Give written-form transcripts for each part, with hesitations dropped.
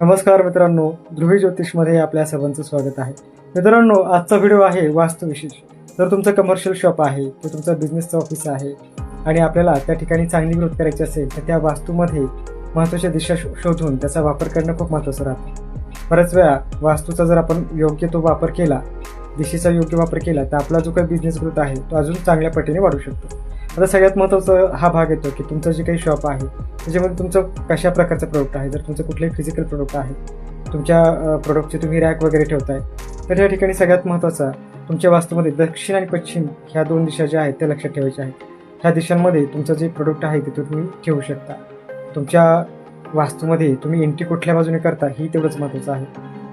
नमस्कार मित्रांनो, ध्रुवी ज्योतिषमध्ये आपल्या सर्वांचं स्वागत आहे. मित्रांनो, आजचा व्हिडिओ आहे वास्तुविशेष. जर तुमचं कमर्शियल शॉप आहे किंवा तुमचं बिझनेसचं ऑफिस आहे आणि आपल्याला त्या ठिकाणी चांगली ग्रोथ करायची असेल तर त्या वास्तूमध्ये महत्त्वाच्या दिशा शोधून त्याचा वापर करणं खूप महत्त्वाचं राहतं. बऱ्याच वेळा वास्तूचा जर आपण योग्य तो वापर केला, दिशेचा योग्य वापर केला तर आपला जो काही बिझनेस ग्रोथ आहे तो अजून चांगल्या पटीने वाढू शकतो. आता सगळ्यात महत्त्वाचा हा भाग येतो की तुमचं जे काही शॉप आहे त्याच्यामध्ये तुमचं कशा प्रकारचं प्रोडक्ट आहे. जर तुमचं कुठलंही फिजिकल प्रोडक्ट आहे, तुमच्या प्रोडक्टचे तुम्ही रॅक वगैरे ठेवताय, तर या ठिकाणी सगळ्यात महत्त्वाचा तुमच्या वास्तूमध्ये दक्षिण आणि पश्चिम ह्या दोन दिशा ज्या आहेत त्या लक्षात ठेवायच्या आहेत. ह्या दिशांमध्ये तुमचं जे प्रोडक्ट आहे ते तुम्ही ठेवू शकता. तुमच्या वास्तूमध्ये तुम्ही एंट्री कुठल्या बाजूने करता ही तेवढंच महत्त्वाचं आहे.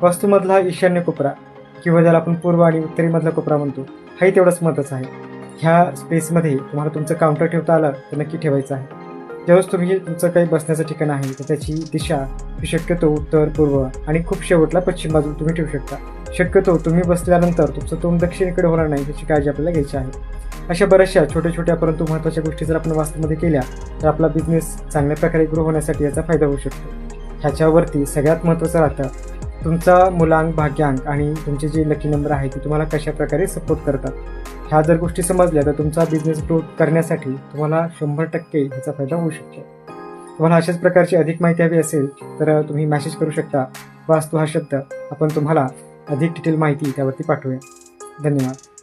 वास्तूमधला ईशान्य कोपरा किंवा ज्याला आपण पूर्व आणि उत्तरेमधला कोपरा म्हणतो हाही तेवढंच महत्त्वाचं आहे. ह्या स्पेसमध्ये तुम्हाला तुमचं काउंटर ठेवता आलं तर नक्की ठेवायचं आहे. ज्यावेळेस तुम्ही तुमचं काही बसण्याचं ठिकाण आहे तर त्याची दिशा ही शक्यतो उत्तर, पूर्व आणि खूप शेवटला पश्चिम बाजूला तुम्ही ठेवू शकता. शक्यतो तुम्ही बसल्यानंतर तुमचं तोंड दक्षिणेकडे होणार नाही याची काळजी आपल्याला घ्यायची आहे. अशा बऱ्याचशा छोट्या छोट्या परंतु महत्त्वाच्या गोष्टी जर आपण वास्तूमध्ये केल्या तर आपला बिझनेस चांगल्या प्रकारे ग्रो होण्यासाठी याचा फायदा होऊ शकतो. ह्याच्यावरती सगळ्यात महत्त्वाचं राहतं तुमचा मुलांक, भाग्यांक आणि तुमचे जे लकी नंबर आहे ते तुम्हाला कशा प्रकारे सपोर्ट करतात. ह्या जर गोष्टी समजल्या तर तुमचा बिझनेस ग्रोथ करण्यासाठी तुम्हाला 100% ह्याचा फायदा होऊ शकतो. तुम्हाला अशाच प्रकारची अधिक माहिती हवी असेल तर तुम्ही मेसेज करू शकता. वास्तू हा शब्द आपण तुम्हाला अधिक डिटेल माहिती त्यावरती पाठवूया. धन्यवाद.